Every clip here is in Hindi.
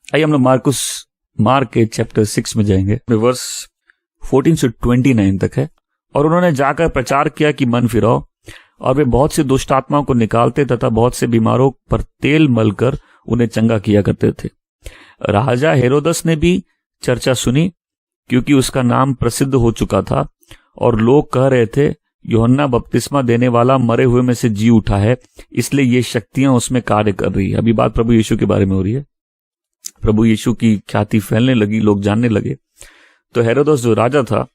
आइए हम लोग मार्क के चैप्टर 6 में जाएंगे। वर्स 14 से 29 तक है। और उन्होंने जाकर प्रचार किया कि मन फिराओ, और वे बहुत से दुष्ट आत्माओं को निकालते तथा बहुत से बीमारों पर तेल मलकर उन्हें चंगा किया करते थे। राजा हेरोदस ने भी चर्चा सुनी, क्योंकि उसका नाम प्रसिद्ध हो चुका था, और लोग कह रहे थे यूहन्ना बपतिस्मा देने वाला मरे हुए में से जी उठा है, इसलिए ये शक्तियां उसमें कार्य कर रही है। अभी बात प्रभु यीशु के बारे में हो रही है। प्रभु यीशु की ख्याति फैलने लगी, लोग जानने लगे। तो हेरोदस जो राजा था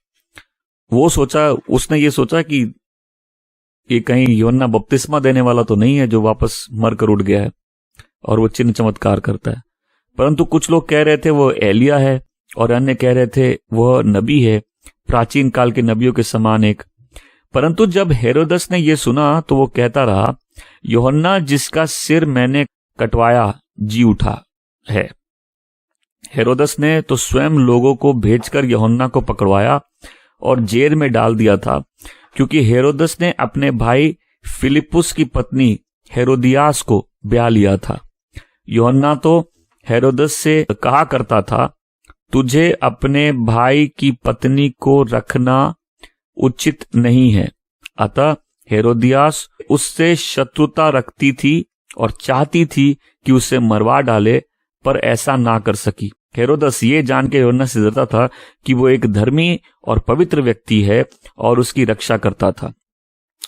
उसने ये सोचा कि ये कहीं यूहन्ना बपतिस्मा देने वाला तो नहीं है जो वापस मरकर उठ गया है और वो चिन्ह चमत्कार करता है। परंतु कुछ लोग कह रहे थे वो एलिया है, और अन्य कह रहे थे वह नबी है, प्राचीन काल के नबियों के समान एक। परंतु जब हेरोदस ने यह सुना तो वो कहता रहा, यूहन्ना जिसका सिर मैंने कटवाया जी उठा है। हेरोदस ने तो स्वयं लोगों को भेजकर यूहन्ना को पकड़वाया और जेल में डाल दिया था, क्योंकि हेरोदस ने अपने भाई फिलिपुस की पत्नी हेरोदियास को ब्याह लिया था। यूहन्ना तो हेरोदस से कहा करता था, तुझे अपने भाई की पत्नी को रखना उचित नहीं है। अतः हेरोदियास उससे शत्रुता रखती थी और चाहती थी कि उसे मरवा डाले, पर ऐसा ना कर सकी। हेरोदस ये जान के यूहन्ना से डरता था कि वो एक धर्मी और पवित्र व्यक्ति है और उसकी रक्षा करता था,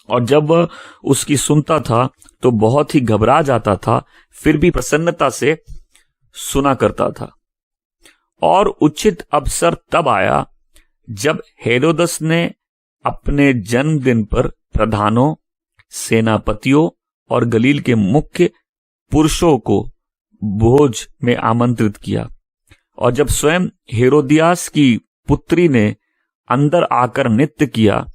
और जब वह उसकी सुनता था तो बहुत ही घबरा जाता था, फिर भी प्रसन्नता से सुना करता था। और उचित अवसर तब आया जब हेरोदस ने अपने जन्मदिन पर प्रधानों, सेनापतियों और गलील के मुख्य पुरुषों को भोज में आमंत्रित किया। और जब स्वयं हेरोदियास की पुत्री ने अंदर आकर नृत्य किया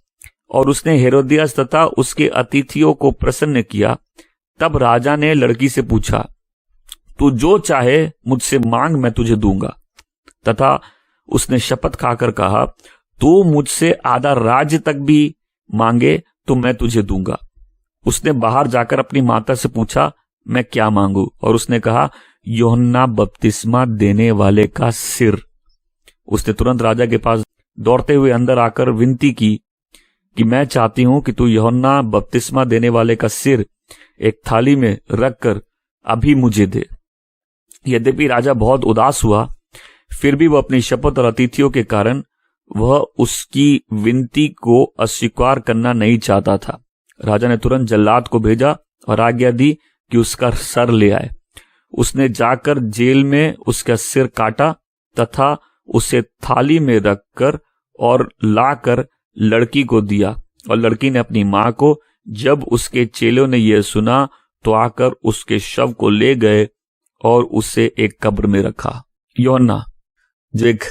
और उसने हेरोदियास तथा उसके अतिथियों को प्रसन्न किया, तब राजा ने लड़की से पूछा, तू जो चाहे मुझसे मांग, मैं तुझे दूंगा। तथा उसने शपथ खाकर कहा, तू मुझसे आधा राज्य तक भी मांगे तो मैं तुझे दूंगा। उसने बाहर जाकर अपनी माता से पूछा, मैं क्या मांगू? और उसने कहा, यूहन्ना बपतिस्मा देने वाले का सिर। उसने तुरंत राजा के पास दौड़ते हुए अंदर आकर विनती की कि मैं चाहती हूं कि तू यूहन्ना बपतिस्मा देने वाले का सिर एक थाली में रखकर अभी मुझे दे। यद्यपि राजा बहुत उदास हुआ, फिर भी वह अपनी शपथ और अतिथियों के कारण वह उसकी विनती को अस्वीकार करना नहीं चाहता था। राजा ने तुरंत जल्लाद को भेजा और आज्ञा दी कि उसका सर ले आए। उसने जाकर जेल में उसका सिर काटा तथा उसे थाली में रखकर और लाकर लड़की को दिया, और लड़की ने अपनी मां को। जब उसके चेलों ने यह सुना तो आकर उसके शव को ले गए और उसे एक कब्र में रखा। यूहन्ना जो एक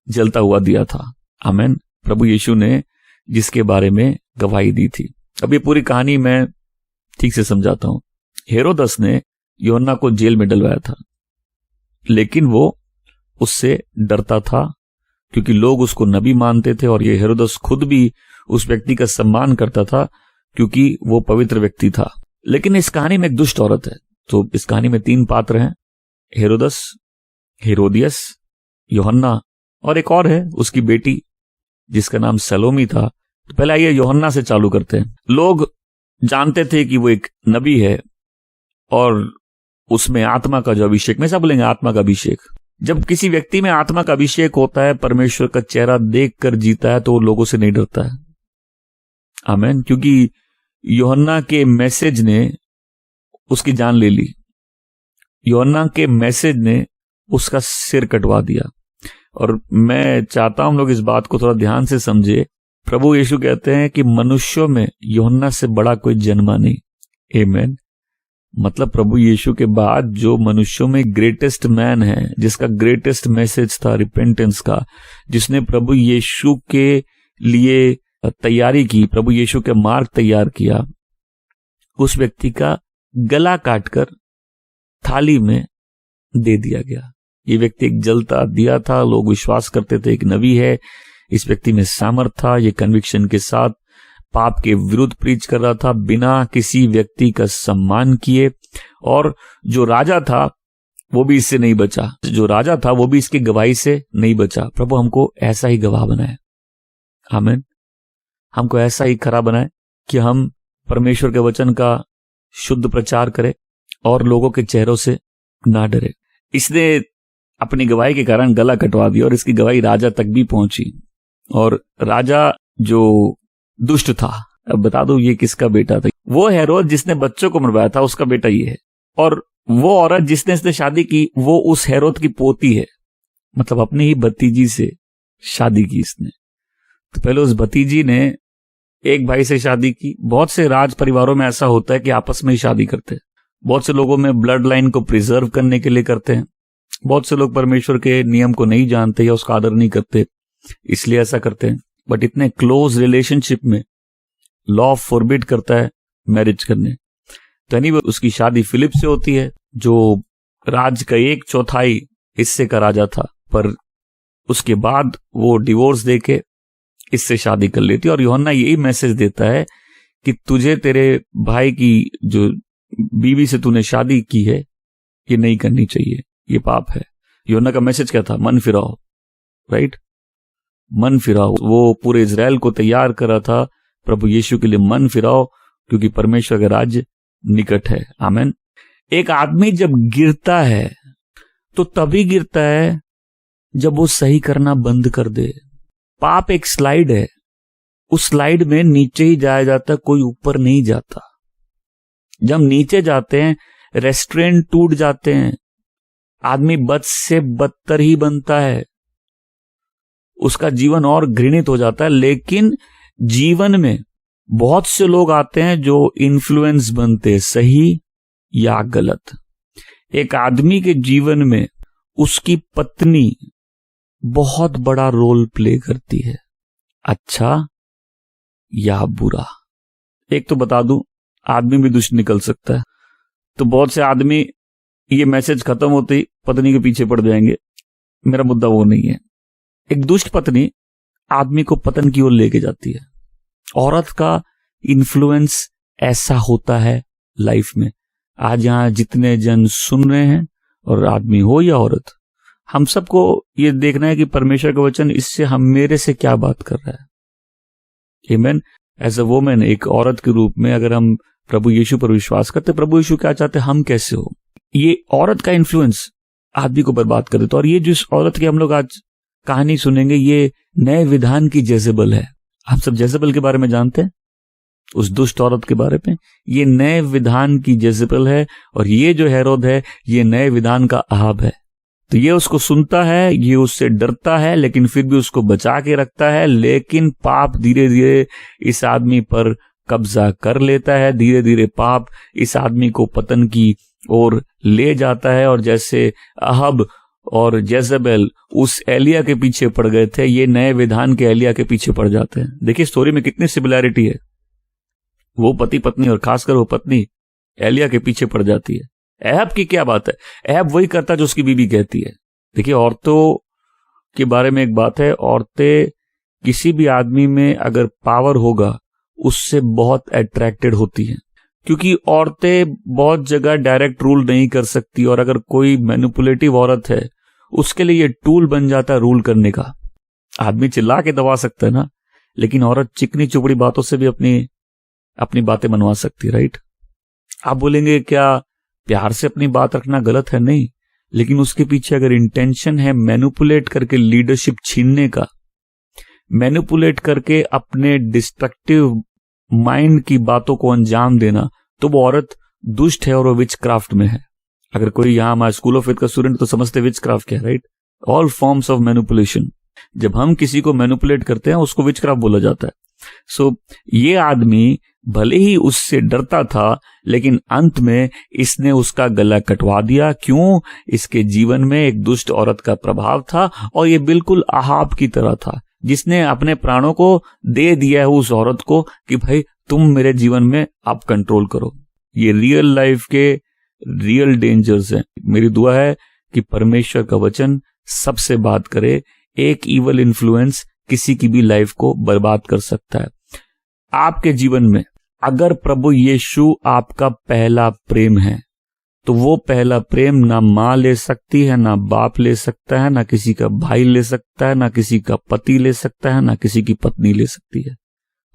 जलता हुआ दिया था, आमीन, प्रभु यीशु ने जिसके बारे में गवाही दी थी। अब ये पूरी कहानी मैं ठीक से समझाता हूं। हेरोदस ने यूहन्ना को जेल में डलवाया था, लेकिन वो उससे डरता था क्योंकि लोग उसको नबी मानते थे, और ये हेरोदस खुद भी उस व्यक्ति का सम्मान करता था क्योंकि वो पवित्र व्यक्ति था। लेकिन इस कहानी में एक दुष्ट औरत है। तो इस कहानी में 3 पात्र हैं, हेरोदस, हेरोदियस, यूहन्ना, और एक और है उसकी बेटी जिसका नाम सलोमी था। तो पहले आइए यूहन्ना से चालू करते हैं। लोग जानते थे कि वो एक नबी है और उसमें आत्मा का जो अभिषेक, में सब बोलेंगे आत्मा का अभिषेक। जब किसी व्यक्ति में आत्मा का अभिषेक होता है, परमेश्वर का चेहरा देखकर जीता है, तो वो लोगों से नहीं डरता है, आमीन, क्योंकि यूहन्ना के मैसेज ने उसकी जान ले ली। यूहन्ना के मैसेज ने उसका सिर कटवा दिया। और मैं चाहता हूं हम लोग इस बात को थोड़ा ध्यान से समझे। प्रभु यीशु कहते हैं कि मनुष्यों में यूहन्ना से बड़ा कोई जन्मा नहीं। आमीन। मतलब प्रभु यीशु के बाद जो मनुष्यों में ग्रेटेस्ट मैन है, जिसका ग्रेटेस्ट मैसेज था रिपेंटेंस का, जिसने प्रभु यीशु के लिए तैयारी की, प्रभु यीशु के मार्ग तैयार किया, उस व्यक्ति का गला काटकर थाली में दे दिया गया। ये व्यक्ति एक जलता दिया था, लोग विश्वास करते थे एक नबी है, इस व्यक्ति में सामर्थ था। ये कन्विक्शन के साथ पाप के विरुद्ध प्रीच कर रहा था, बिना किसी व्यक्ति का सम्मान किए। और जो राजा था वो भी इससे नहीं बचा, जो राजा था वो भी इसकी गवाही से नहीं बचा। प्रभु हमको ऐसा ही गवाह बनाए, आमीन। हमको ऐसा ही खरा बनाए कि हम परमेश्वर के वचन का शुद्ध प्रचार करें और लोगों के चेहरों से ना डरे। इसने अपनी गवाही के कारण गला कटवा दिया और इसकी गवाही राजा तक भी पहुंची। और राजा जो दुष्ट था, अब बता दो ये किसका बेटा था? वो हेरोद जिसने बच्चों को मरवाया था, उसका बेटा ये है। और वो औरत जिसने इसने शादी की, वो उस हेरोद की पोती है, मतलब अपनी ही भतीजी से शादी की इसने। तो पहले उस भतीजी ने एक भाई से शादी की। बहुत से राज परिवारों में ऐसा होता है कि आपस में ही शादी करते हैं। बहुत से लोगों में ब्लड लाइन को प्रिजर्व करने के लिए करते हैं। बहुत से लोग परमेश्वर के नियम को नहीं जानते या उसका आदर नहीं करते, इसलिए ऐसा करते हैं। बट इतने क्लोज रिलेशनशिप में लॉ फॉरबिड करता है मैरिज करने। तो एनीवे उसकी शादी फिलिप से होती है, जो राज का 1/4 हिस्से का राजा था। पर उसके बाद वो डिवोर्स देके इससे शादी कर लेती है। और यूहन्ना यही मैसेज देता है कि तुझे तेरे भाई की जो बीवी से तूने शादी की है ये नहीं करनी चाहिए, ये पाप है। यूहन्ना का मैसेज क्या था? मन फिराओ, राइट? मन फिराओ। वो पूरे इजराइल को तैयार कर रहा था प्रभु यीशु के लिए। मन फिराओ क्योंकि परमेश्वर का राज्य निकट है, आमीन। एक आदमी जब गिरता है तो तभी गिरता है जब वो सही करना बंद कर दे। पाप एक स्लाइड है, उस स्लाइड में नीचे ही जाया जाता, कोई ऊपर नहीं जाता। जब नीचे जाते हैं रेस्ट्रेंट टूट जाते हैं, आदमी बद से बदतर ही बनता है, उसका जीवन और घृणित हो जाता है। लेकिन जीवन में बहुत से लोग आते हैं जो इन्फ्लुएंस बनते, सही या गलत। एक आदमी के जीवन में उसकी पत्नी बहुत बड़ा रोल प्ले करती है, अच्छा या बुरा। एक तो बता दूं, आदमी भी दुष्ट निकल सकता है। तो बहुत से आदमी ये मैसेज खत्म होते ही पत्नी के पीछे पड़ जाएंगे। मेरा मुद्दा वो नहीं है। एक दुष्ट पत्नी आदमी को पतन की ओर लेके जाती है। औरत का इन्फ्लुएंस ऐसा होता है लाइफ में। आज यहां जितने जन सुन रहे हैं, और आदमी हो या औरत, हम सबको ये देखना है कि परमेश्वर का वचन इससे हम मेरे से क्या बात कर रहा है। आमीन। एज अ वुमन, एक औरत के रूप में अगर हम प्रभु यीशु पर विश्वास करते, प्रभु यीशु क्या चाहते, हम कैसे हो, ये औरत का इन्फ्लुएंस आदमी को बर्बाद कर देता। और ये जिस औरत की हम लोग आज कहानी सुनेंगे, ये नए विधान की जेजेबल है। आप सब जेजेबल के बारे में जानते हैं, उस दुष्ट औरत के बारे में। ये नए विधान की जेजेबल है, और ये जो हेरोद है ये नए विधान का अहाब है। तो ये उसको सुनता है, ये उससे डरता है, लेकिन फिर भी उसको बचा के रखता है। लेकिन पाप धीरे धीरे इस आदमी पर कब्जा कर लेता है। धीरे धीरे पाप इस आदमी को पतन की ओर ले जाता है। और जैसे अहब और जेजेबेल उस एलिया के पीछे पड़ गए थे, ये नए विधान के एलिया के पीछे पड़ जाते हैं। देखिए स्टोरी में कितनी सिमिलैरिटी है। वो पति पत्नी, और खासकर वो पत्नी एलिया के पीछे पड़ जाती है। अहब की क्या बात है, अहब वही करता जो उसकी बीवी कहती है। देखिए औरतों के बारे में एक बात है, औरतें किसी भी आदमी में अगर पावर होगा उससे बहुत अट्रैक्टेड होती हैं, क्योंकि औरतें बहुत जगह डायरेक्ट रूल नहीं कर सकती। और अगर कोई मैनिपुलेटिव औरत है, उसके लिए ये टूल बन जाता है रूल करने का। आदमी चिल्ला के दबा सकता है ना, लेकिन औरत चिकनी चुपड़ी बातों से भी अपनी बातें मनवा सकती, राइट? आप बोलेंगे क्या प्यार से अपनी बात रखना गलत है? नहीं, लेकिन उसके पीछे अगर इंटेंशन है मैनिपुलेट करके लीडरशिप छीनने का, मैनिपुलेट करके अपने डिस्ट्रक्टिव माइंड की बातों को अंजाम देना, तो वो औरत दुष्ट है और वो विच क्राफ्ट में है। अगर कोई यहाँ हमारे स्कूल ऑफ फेथ का स्टूडेंट तो समझते विच क्राफ्ट क्या है, right? All forms of manipulation. जब हम किसी को मैनिपुलेट करते हैं उसको विच क्राफ्ट बोला जाता है। सो ये आदमी भले ही उससे डरता था, लेकिन अंत में इसने उसका गला कटवा दिया। क्यों? इसके जीवन में एक दुष्ट औरत का प्रभाव था, और ये बिल्कुल अहाब की तरह था, जिसने अपने प्राणों को दे दिया है उस औरत को कि भाई तुम मेरे जीवन में आप कंट्रोल करो। ये रियल लाइफ के रियल डेंजर्स हैं। मेरी दुआ है कि परमेश्वर का वचन सबसे बात करे। एक इवल इन्फ्लुएंस किसी की भी लाइफ को बर्बाद कर सकता है। आपके जीवन में अगर प्रभु यीशु आपका पहला प्रेम है, तो वो पहला प्रेम ना माँ ले सकती है, ना बाप ले सकता है, ना किसी का भाई ले सकता है, ना किसी का पति ले सकता है, ना किसी की पत्नी ले सकती है।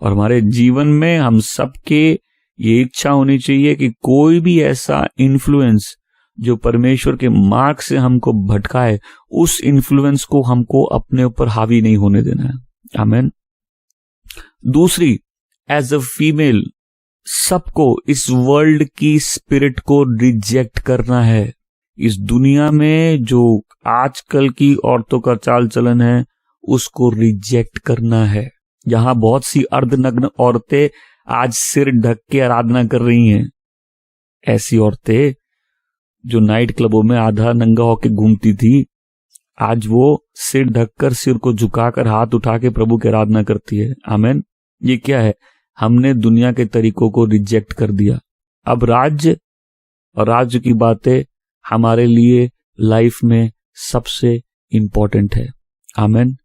और हमारे जीवन में हम सबके ये इच्छा होनी चाहिए कि कोई भी ऐसा इन्फ्लुएंस जो परमेश्वर के मार्ग से हमको भटकाए, उस इन्फ्लुएंस को हमको अपने ऊपर हावी नहीं होने देना है। आमीन। दूसरी, एज अ फीमेल सबको इस वर्ल्ड की स्पिरिट को रिजेक्ट करना है। इस दुनिया में जो आजकल की औरतों का चाल चलन है उसको रिजेक्ट करना है। जहां बहुत सी अर्धनग्न औरतें आज सिर ढक के आराधना कर रही हैं, ऐसी औरतें जो नाइट क्लबों में आधा नंगा होके घूमती थी, आज वो सिर ढककर, सिर को झुकाकर, हाथ उठा के प्रभु की आराधना करती है। आमीन। ये क्या है? हमने दुनिया के तरीकों को रिजेक्ट कर दिया। अब राज्य और राज्य की बातें हमारे लिए लाइफ में सबसे इंपॉर्टेंट है। आमीन।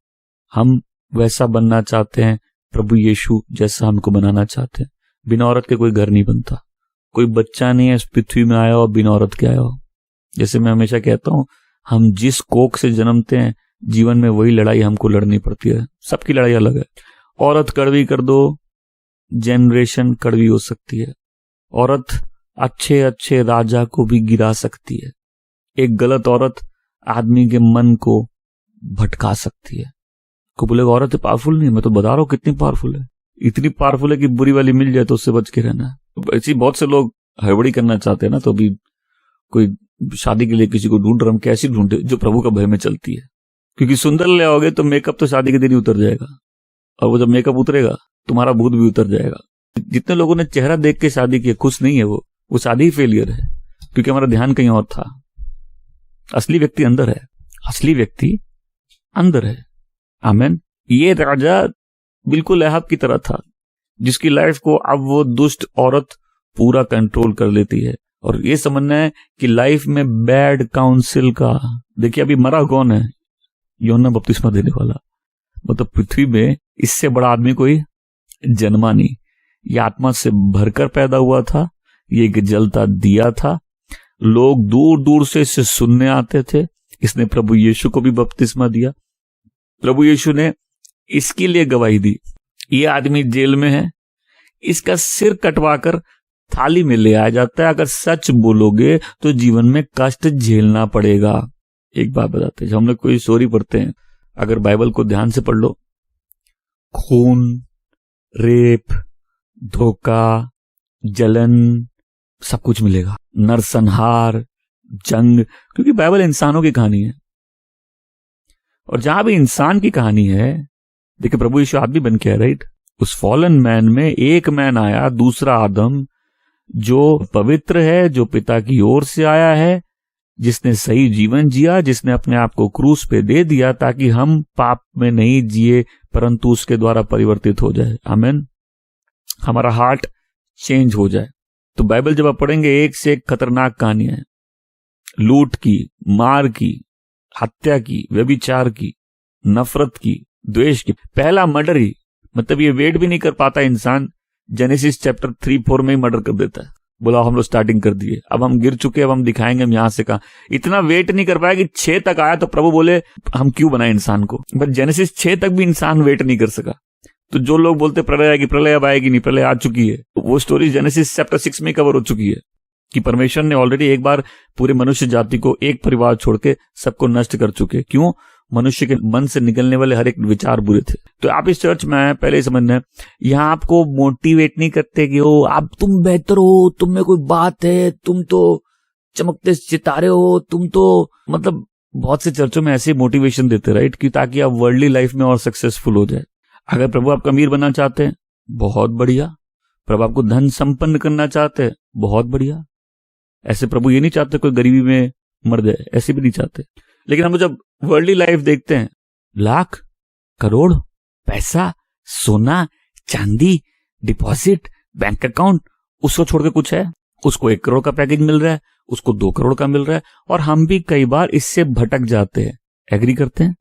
हम वैसा बनना चाहते हैं प्रभु यीशु जैसा हमको बनाना चाहते हैं। बिना औरत के कोई घर नहीं बनता, कोई बच्चा नहीं है इस पृथ्वी में आया और बिना औरत के आया हो। जैसे मैं हमेशा कहता हूं, हम जिस कोख से जन्मते हैं जीवन में वही लड़ाई हमको लड़नी पड़ती है। सबकी लड़ाई अलग है। औरत कड़वी कर दो, जनरेशन कड़वी हो सकती है। औरत अच्छे अच्छे राजा को भी गिरा सकती है। एक गलत औरत आदमी के मन को भटका सकती है। को बोलेगा औरत पावरफुल नहीं, मैं तो बता रहा हूं कितनी पावरफुल है। इतनी पावरफुल है कि बुरी वाली मिल जाए तो उससे बच के रहना है। ऐसी बहुत से लोग हड़बड़ी करना चाहते हैं ना, तो अभी कोई शादी के लिए किसी को ढूंढ रहा, हम कैसी ढूंढे जो प्रभु का भय में चलती है। क्योंकि सुंदर ले आओगे तो मेकअप तो शादी के दिन ही उतर जाएगा, और वो जब मेकअप उतरेगा तुम्हारा भूत भी उतर जाएगा। जितने लोगों ने चेहरा देख के शादी की, खुश नहीं है, वो शादी ही फेलियर है, क्योंकि हमारा ध्यान कहीं और था। असली व्यक्ति अंदर है, असली व्यक्ति अंदर है। आमीन। ये राजा बिल्कुल अहाब की तरह था, जिसकी लाइफ को अब वो दुष्ट औरत पूरा कंट्रोल कर लेती है। और ये समझना है कि लाइफ में बैड काउंसिल का, देखिए अभी मरा कौन है? यूहन्ना बपतिस्मा देने वाला। मतलब पृथ्वी में इससे बड़ा आदमी कोई जन्मा नहीं। ये आत्मा से भरकर पैदा हुआ था, ये एक जलता दिया था। लोग दूर दूर से इसे सुनने आते थे। इसने प्रभु यीशु को भी बपतिस्मा दिया। प्रभु यीशु ने इसके लिए गवाही दी। ये आदमी जेल में है, इसका सिर कटवाकर थाली में ले आया जाता है। अगर सच बोलोगे तो जीवन में कष्ट झेलना पड़ेगा। एक बात बताते हैं, जब हम लोग कोई स्टोरी पढ़ते हैं, अगर बाइबल को ध्यान से पढ़ लो, खून, रेप, धोखा, जलन, सब कुछ मिलेगा। नरसंहार, जंग, क्योंकि बाइबल इंसानों की कहानी है। और जहां भी इंसान की कहानी है, देखिए प्रभु यीशु आदमी बन के है, राइट? उस फॉलन मैन में एक मैन आया, दूसरा आदम, जो पवित्र है, जो पिता की ओर से आया है, जिसने सही जीवन जिया, जिसने अपने आप को क्रूस पे दे दिया ताकि हम पाप में नहीं जिए परंतु उसके द्वारा परिवर्तित हो जाए। आमीन। हमारा हार्ट चेंज हो जाए। तो बाइबल जब आप पढ़ेंगे, एक से एक खतरनाक कहानियां हैं। लूट की, मार की, हत्या की, व्यभिचार की, नफरत की, द्वेष की। पहला मर्डर ही, मतलब ये वेट भी नहीं कर पाता इंसान, जेनेसिस चैप्टर 3-4 में ही मर्डर कर देता है। बोला हम लोग स्टार्टिंग कर दिए, अब हम गिर चुके, अब हम दिखाएंगे हम यहां से कहां। इतना वेट नहीं कर पाया कि 6 तक आया तो प्रभु बोले हम क्यों बनाए इंसान को। बट जेनेसिस 6 तक भी इंसान वेट नहीं कर सका। तो जो लोग बोलते प्रलय आएगी, प्रलय अब आएगी नहीं, प्रलय आ चुकी है, वो स्टोरी जेनेसिस चैप्टर 6 में कवर हो चुकी है कि परमेश्वर ने ऑलरेडी एक बार पूरे मनुष्य जाति को एक परिवार छोड़ के सबको नष्ट कर चुके। क्यों? मनुष्य के मन से निकलने वाले हर एक विचार बुरे थे। तो आप इस चर्च में पहले ही समझना है, यहाँ आपको मोटिवेट नहीं करते कि ओ आप तुम बेहतर हो, तुम में कोई बात है, तुम तो चमकते सितारे हो, तुम तो, मतलब बहुत से चर्चों में ऐसे मोटिवेशन देते, राइट, कि ताकि आप वर्ल्डली लाइफ में और सक्सेसफुल हो जाए। अगर प्रभु आपका अमीर बनना चाहते हैं, बहुत बढ़िया। प्रभु आपको धन संपन्न करना चाहते हैं, बहुत बढ़िया। ऐसे प्रभु ये नहीं चाहते कोई गरीबी में मर जाए, ऐसे भी नहीं चाहते। लेकिन हम जब वर्ल्डली लाइफ देखते हैं, लाख, करोड़, पैसा, सोना, चांदी, डिपॉजिट, बैंक अकाउंट, उसको छोड़ के कुछ है? उसको 1 करोड़ का पैकेज मिल रहा है, उसको 2 करोड़ का मिल रहा है, और हम भी कई बार इससे भटक जाते हैं। एग्री करते हैं?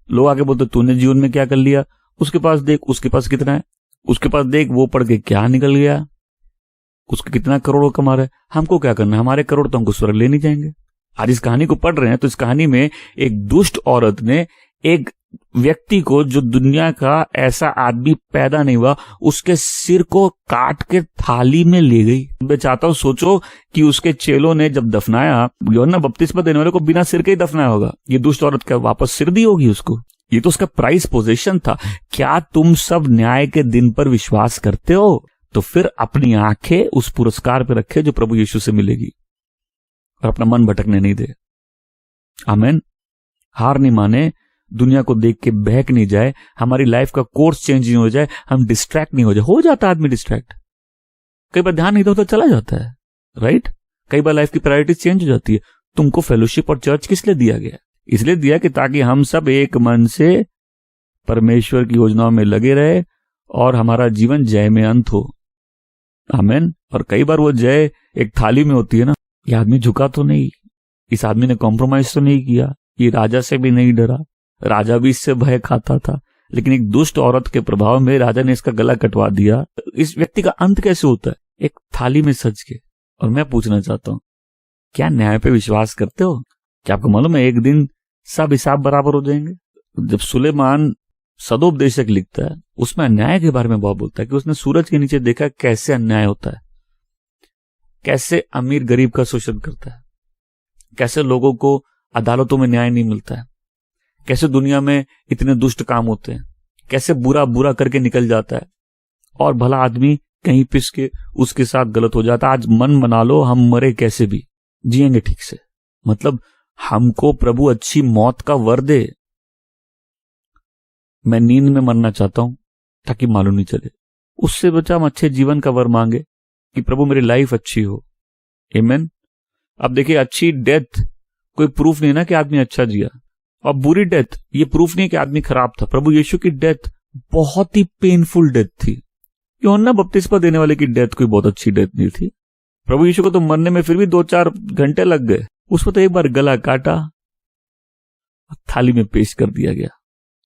लोग आगे बोलते तूने जीवन में क्या कर लिया, उसके पास देख, उसके पास कितना है, उसके पास देख वो पढ़ के क्या निकल गया, उसके कितना करोड़ों कमा रहा है। हमको क्या करना, हमारे करोड़ तो हमको स्वर्ग ले नहीं जाएंगे। आज इस कहानी को पढ़ रहे हैं तो इस कहानी में एक दुष्ट औरत ने एक व्यक्ति को, जो दुनिया का ऐसा आदमी पैदा नहीं हुआ, उसके सिर को काट के थाली में ले गई। मैं चाहता हूं सोचो कि उसके चेलों ने जब दफनाया, यूहन्ना बपतिस्मा देने वाले को बिना सिर के ही दफनाया होगा। ये दुष्ट औरत क्या वापस सिर दी होगी उसको? ये तो उसका प्राइस पोजीशन था। क्या तुम सब न्याय के दिन पर विश्वास करते हो? तो फिर अपनी आंखें उस पुरस्कार पर रखे जो प्रभु यीशु से मिलेगी, और अपना मन भटकने नहीं दे। आमीन। हार नहीं माने, दुनिया को देख के बहक नहीं जाए, हमारी लाइफ का कोर्स चेंज नहीं हो जाए, हम डिस्ट्रैक्ट नहीं हो जाए। हो जाता है आदमी डिस्ट्रैक्ट, कई बार ध्यान नहीं दो तो चला जाता है, राइट। कई बार लाइफ की प्रायोरिटी चेंज हो जाती है। तुमको फेलोशिप और चर्च किस लिए दिया गया? इसलिए दिया कि ताकि हम सब एक मन से परमेश्वर की योजनाओं में लगे रहे और हमारा जीवन जय में अंत हो। आमीन। और कई बार वो जय एक थाली में होती है ना। ये आदमी झुका तो नहीं, इस आदमी ने कॉम्प्रोमाइज तो नहीं किया, ये राजा से भी नहीं डरा, राजा भी इससे भय खाता था, लेकिन एक दुष्ट औरत के प्रभाव में राजा ने इसका गला कटवा दिया। इस व्यक्ति का अंत कैसे होता है? एक थाली में सज के। और मैं पूछना चाहता हूं, क्या न्याय पे विश्वास करते हो? क्या आपको मालूम है एक दिन सब हिसाब बराबर हो जाएंगे? जब सुलेमान सदोपदेशक लिखता है, उसमें अन्याय के बारे में बहुत बोलता है कि उसने सूरज के नीचे देखा कैसे अन्याय होता है, कैसे अमीर गरीब का शोषण करता है, कैसे लोगों को अदालतों में न्याय नहीं मिलता है, कैसे दुनिया में इतने दुष्ट काम होते हैं, कैसे बुरा बुरा करके निकल जाता है और भला आदमी कहीं पिस के उसके साथ गलत हो जाता है। आज मन बना लो, हम मरे कैसे भी जिएंगे ठीक से। मतलब हमको प्रभु अच्छी मौत का वर दे। मैं नींद में मरना चाहता हूं ताकि मालूम नहीं चले। उससे बचा हम अच्छे जीवन का वर मांगे कि प्रभु मेरी लाइफ अच्छी हो। आमीन। अब देखिए, अच्छी डेथ कोई प्रूफ नहीं ना कि आदमी अच्छा जिया, और बुरी डेथ ये प्रूफ नहीं कि आदमी खराब था। प्रभु यीशु की डेथ बहुत ही पेनफुल डेथ थी। यूहन्ना बपतिस्मा देने वाले की डेथ कोई बहुत अच्छी डेथ नहीं थी। प्रभु यीशु को तो मरने में फिर भी 2-4 घंटे लग गए। उसको तो एक बार गला काटा, थाली में पेश कर दिया गया,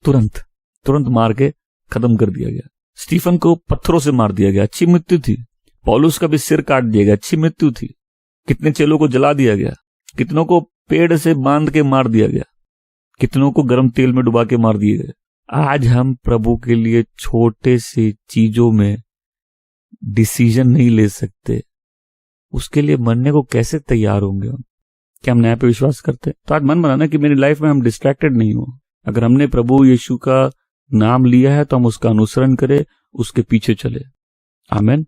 तुरंत मार के खत्म कर दिया गया। स्टीफन को पत्थरों से मार दिया गया, अच्छी मृत्यु थी। पौलुस का भी सिर काट दिया गया, अच्छी मृत्यु थी। कितने चेलों को जला दिया गया, कितनों को पेड़ से बांध के मार दिया गया, कितनों को गर्म तेल में डुबा के मार दिए गए। आज हम प्रभु के लिए छोटे से चीजों में डिसीजन नहीं ले सकते, उसके लिए मरने को कैसे तैयार होंगे हम? क्या हम न्याय पे विश्वास करते? तो आज मन बनाना कि मेरी लाइफ में हम डिस्ट्रैक्टेड नहीं हो। अगर हमने प्रभु यीशु का नाम लिया है तो हम उसका अनुसरण करें, उसके पीछे चले। आमीन।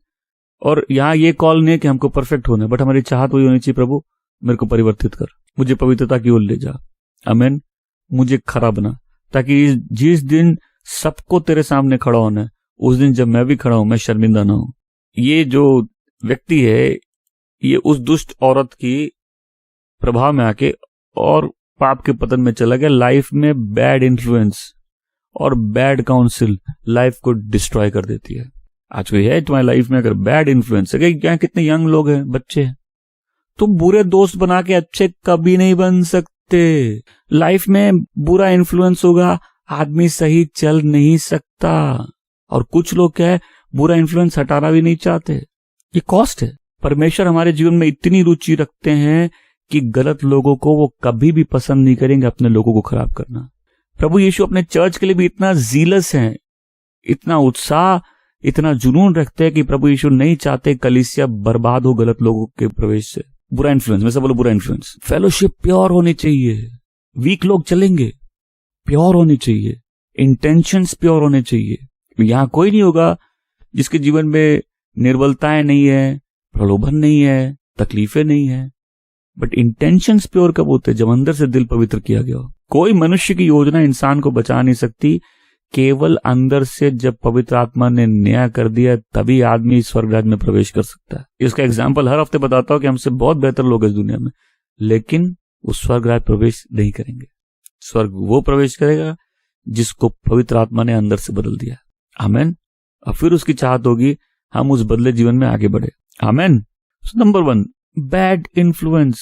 और यहाँ ये कॉल नहीं है कि हमको परफेक्ट होना है, बट हमारी चाहत वही होनी चाहिए, प्रभु मेरे को परिवर्तित कर, मुझे पवित्रता की ओर ले जा। आमीन। मुझे खरा बना, ताकि जिस दिन सबको तेरे सामने खड़ा होना है, उस दिन जब मैं भी खड़ा हूं मैं शर्मिंदा ना हूं। ये जो व्यक्ति है, ये उस दुष्ट औरत की प्रभाव में आके और पाप के पतन में चला गया। लाइफ में बैड इन्फ्लुएंस और बैड काउंसिल लाइफ को डिस्ट्रॉय कर देती है। आज कोई है तुम्हारी लाइफ में अगर बैड इन्फ्लुएंस है, यहाँ कितने यंग लोग हैं, बच्चे हैं, तुम बुरे दोस्त बना के अच्छे कभी नहीं बन सकते। लाइफ में बुरा इन्फ्लुएंस होगा, आदमी सही चल नहीं सकता। और कुछ लोग क्या है, बुरा इन्फ्लुएंस हटाना भी नहीं चाहते। ये कॉस्ट है। परमेश्वर हमारे जीवन में इतनी रुचि रखते हैं कि गलत लोगों को वो कभी भी पसंद नहीं करेंगे अपने लोगों को खराब करना। प्रभु यीशु अपने चर्च के लिए भी इतना जीलस है, इतना उत्साह, इतना जुनून रखते हैं कि प्रभु यीशु नहीं चाहते कलीसिया बर्बाद हो गलत लोगों के प्रवेश से। बुरा इन्फ्लुएंस, मैं सब बोलो बुरा इन्फ्लुएंस। फेलोशिप प्योर होनी चाहिए, वीक लोग चलेंगे, प्योर होनी चाहिए, इंटेंशंस प्योर होने चाहिए। यहां कोई नहीं होगा जिसके जीवन में निर्बलताएं नहीं है, प्रलोभन नहीं है, तकलीफें नहीं है, बट इंटेंशंस प्योर कब होते? जब अंदर से दिल पवित्र किया गया हो। कोई मनुष्य की योजना इंसान को बचा नहीं सकती, केवल अंदर से जब पवित्र आत्मा ने न्याय कर दिया तभी आदमी स्वर्ग राज्य में प्रवेश कर सकता है। इसका एग्जाम्पल हर हफ्ते बताता हूं कि हमसे बहुत बेहतर लोग हैं इस दुनिया में, लेकिन वो स्वर्ग राज्य प्रवेश नहीं करेंगे। स्वर्ग वो प्रवेश करेगा जिसको पवित्र आत्मा ने अंदर से बदल दिया। आमीन। और फिर उसकी चाहत होगी हम उस बदले जीवन में आगे बढ़े। आमीन। नंबर 1, बैड इन्फ्लुएंस,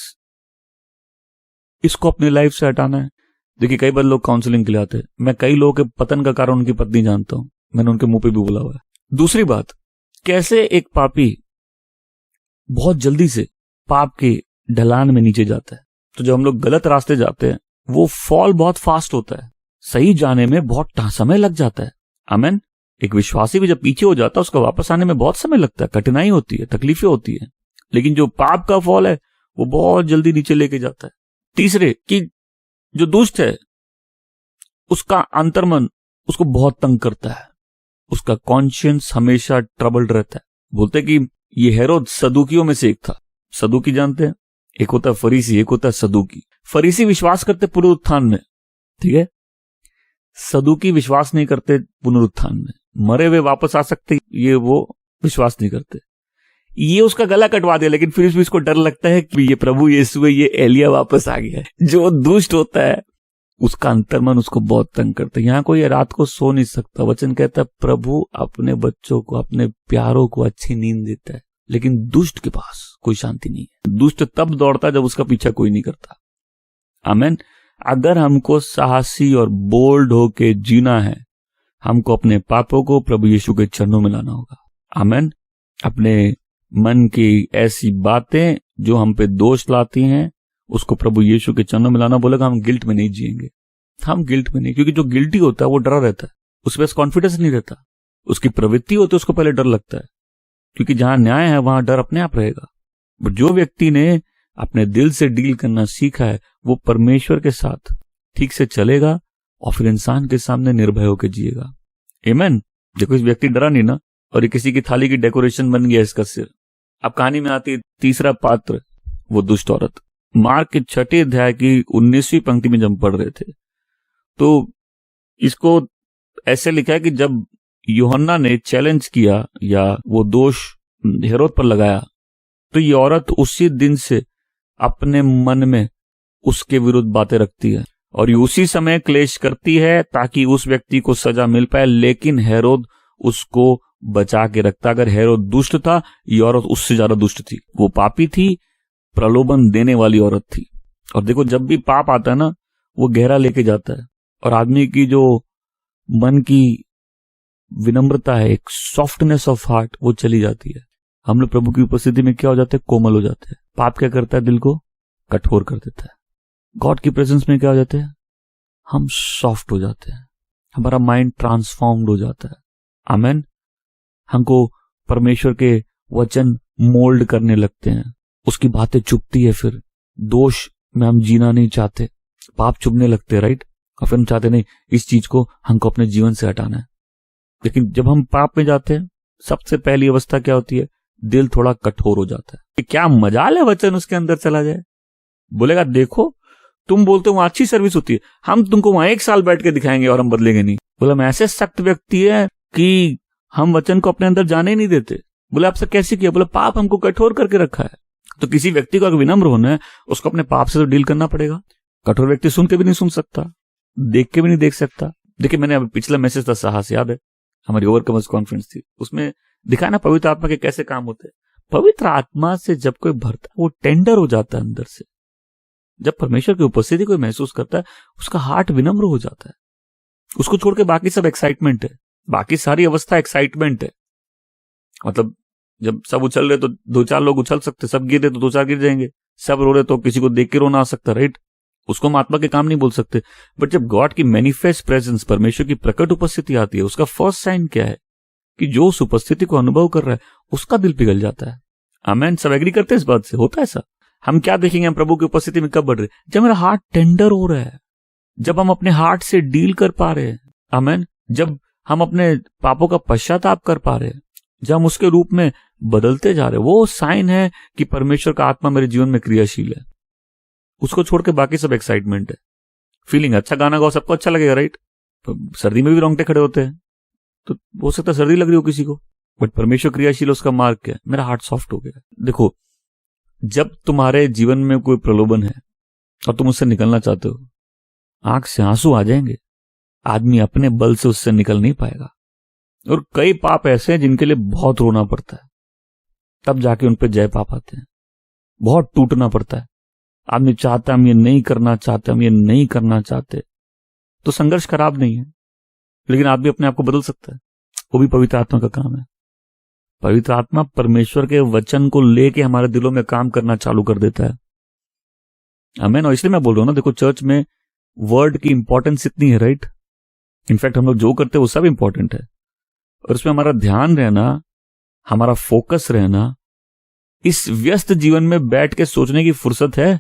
इसको अपनी लाइफ से हटाना है। देखिए, कई बार लोग काउंसलिंग के लिए आते हैं। मैं कई लोगों के पतन का कारण उनकी पत्नी जानता हूं, मैंने उनके मुंह पे भी बोला हुआ है। दूसरी बात, कैसे एक पापी बहुत जल्दी से पाप के ढलान में नीचे जाता है। तो जब हम लोग गलत रास्ते जाते हैं वो फॉल बहुत फास्ट होता है, सही जाने में बहुत समय लग जाता है। आमीन। एक विश्वासी भी जब पीछे हो जाता है उसका वापस आने में बहुत समय लगता है, कठिनाई होती है, तकलीफें होती है, लेकिन जो पाप का फॉल है वो बहुत जल्दी नीचे लेके जाता है। तीसरे कि जो दुष्ट है उसका अंतर्मन उसको बहुत तंग करता है, उसका कॉन्शियंस हमेशा ट्रबल्ड रहता है। बोलते कि ये हेरोद सदूकियों में से एक था। सदूकी जानते हैं, एक होता है फरीसी, एक होता है सदूकी। फरीसी विश्वास करते पुनरुत्थान में, ठीक है, सदूकी विश्वास नहीं करते पुनरुत्थान में, मरे हुए वापस आ सकते ये वो विश्वास नहीं करते। ये उसका गला कटवा दिया, लेकिन फिर भी इसको डर लगता है कि ये प्रभु यीशु है, ये एलिया वापस आ गया है। जो दुष्ट होता है उसका अंतर्मन उसको बहुत तंग करता है। यहां कोई रात को सो नहीं सकता। वचन कहता है प्रभु अपने बच्चों को, अपने प्यारों को अच्छी नींद देता है, लेकिन दुष्ट के पास कोई शांति नहीं है। दुष्ट तब दौड़ता जब उसका पीछा कोई नहीं करता। आमीन। अगर हमको साहसी और बोल्ड होके जीना है, हमको अपने पापों को प्रभु यीशु के चरणों में लाना होगा। आमीन। अपने मन की ऐसी बातें जो हम पे दोष लाती हैं उसको प्रभु यीशु के चरणों में लाना। बोलेगा हम गिल्ट में नहीं जिएंगे, हम गिल्ट में नहीं, क्योंकि जो गिल्टी होता है वो डरा रहता है, उस पर कॉन्फिडेंस नहीं रहता। उसकी प्रवृत्ति होती है उसको पहले डर लगता है, क्योंकि जहां न्याय है वहां डर अपने आप रहेगा। बट जो व्यक्ति ने अपने दिल से डील करना सीखा है वो परमेश्वर के साथ ठीक से चलेगा और फिर इंसान के सामने निर्भय होकर जिएगा। आमीन। देखो इस व्यक्ति डरा नहीं ना, और ये किसी की थाली की डेकोरेशन बन गया इसका सिर। अब कहानी में आती है तीसरा पात्र, वो दुष्ट औरत। मार्क के 6 अध्याय की 19वीं पंक्ति में जब हम पढ़ रहे थे तो इसको ऐसे लिखा है कि जब यूहन्ना ने चैलेंज किया या वो दोष हेरोद पर लगाया तो ये औरत उसी दिन से अपने मन में उसके विरुद्ध बातें रखती है और ये उसी समय क्लेश करती है ताकि उस व्यक्ति को सजा मिल पाए। लेकिन हेरोद उसको बचा के रखता। अगर हेरोद दुष्ट था, ये औरत उससे ज्यादा दुष्ट थी। वो पापी थी, प्रलोभन देने वाली औरत थी। और देखो जब भी पाप आता है ना वो गहरा लेके जाता है, और आदमी की जो मन की विनम्रता है, एक सॉफ्टनेस ऑफ हार्ट, वो चली जाती है। हम लोग प्रभु की उपस्थिति में क्या हो जाते हैं? कोमल हो जाते हैं। पाप क्या करता है? दिल को कठोर कर देता है। गॉड की प्रेजेंस में क्या हो जाते हैं? हम सॉफ्ट हो जाते हैं, हमारा माइंड ट्रांसफॉर्म्ड हो जाता है। आमीन। हमको परमेश्वर के वचन मोल्ड करने लगते हैं, उसकी बातें चुभती है, फिर दोष में हम जीना नहीं चाहते, पाप चुभने लगते हैं, राइट। और फिर हम चाहते नहीं इस चीज को हमको अपने जीवन से हटाना है। लेकिन जब हम पाप में जाते हैं सबसे पहली अवस्था क्या होती है? दिल थोड़ा कठोर हो जाता है। क्या मजाल है वचन उसके अंदर चला जाए। बोलेगा देखो तुम बोलते हो वहां अच्छी सर्विस होती है, हम तुमको वहां 1 साल बैठ के दिखाएंगे और हम बदलेंगे नहीं। बोला हम ऐसे सख्त व्यक्ति है कि हम वचन को अपने अंदर जाने ही नहीं देते। बोले आपसे कैसे किया? बोले पाप हमको कठोर करके रखा है। तो किसी व्यक्ति को अगर विनम्र होना है उसको अपने पाप से तो डील करना पड़ेगा। कठोर व्यक्ति सुन के भी नहीं सुन सकता, देख के भी नहीं देख सकता। देखिए मैंने अभी पिछला मैसेज था, साहस याद है, हमारी ओवरकमर्स कॉन्फ्रेंस थी, उसमें दिखा ना पवित्र आत्मा के कैसे काम होते हैं। पवित्र आत्मा से जब कोई भरता वो टेंडर हो जाता है अंदर से। जब परमेश्वर की उपस्थिति कोई महसूस करता है उसका हार्ट विनम्र हो जाता है। उसको छोड़ के बाकी सब एक्साइटमेंट है, बाकी सारी अवस्था एक्साइटमेंट है। मतलब जब सब उछल रहे तो 2-4 लोग उछल सकते, सब गिर रहे तो 2-4 गिर जाएंगे, सब रो रहे तो किसी को देख के रोना आ सकता, राइट। उसको हम आत्मा के काम नहीं बोल सकते। बट जब गॉड की मैनिफेस्ट प्रेजेंस, परमेश्वर की प्रकट उपस्थिति आती है, उसका फर्स्ट साइन क्या है? कि जो उस उपस्थिति को अनुभव कर रहा है उसका दिल पिघल जाता है। आमीन। सब एग्री करते हैं इस बात से? होता है ऐसा। हम क्या देखेंगे? हम प्रभु की उपस्थिति में कब बढ़ रहे? जब मेरा हार्ट टेंडर हो रहा है, जब हम अपने हार्ट से डील कर पा रहे हैं। आमीन। जब हम अपने पापों का पश्चाताप कर पा रहे हैं, जब हम उसके रूप में बदलते जा रहे हैं, वो साइन है कि परमेश्वर का आत्मा मेरे जीवन में क्रियाशील है। उसको छोड़ के बाकी सब एक्साइटमेंट है, फीलिंग। अच्छा गाना गाओ सबको अच्छा लगेगा, राइट। सर्दी में भी रोंगटे खड़े होते हैं, तो हो सकता है सर्दी लग रही हो किसी को, बट परमेश्वर क्रियाशील, उसका मार्ग क्या है? मेरा हार्ट सॉफ्ट हो गया। देखो जब तुम्हारे जीवन में कोई प्रलोभन है और तुम उससे निकलना चाहते हो, आंख से आंसू आ जाएंगे, आदमी अपने बल से उससे निकल नहीं पाएगा। और कई पाप ऐसे हैं जिनके लिए बहुत रोना पड़ता है, तब जाके उन पे जय पा पाते हैं। बहुत टूटना पड़ता है। आदमी चाहता है हम ये नहीं करना चाहते, हम ये नहीं करना चाहते, तो संघर्ष खराब नहीं है, लेकिन आदमी अपने आप को बदल सकता है। वो भी पवित्र आत्मा का काम है। पवित्र आत्मा परमेश्वर के वचन को लेके हमारे दिलों में काम करना चालू कर देता है। आमीन। और इसलिए मैं बोल रहा हूं ना, देखो चर्च में वर्ड की इंपॉर्टेंस इतनी है, राइट। इनफैक्ट हम लोग जो करते हैं वो सब इंपॉर्टेंट है, और उसमें हमारा ध्यान रहना, हमारा फोकस रहना। इस व्यस्त जीवन में बैठ के सोचने की फुर्सत है?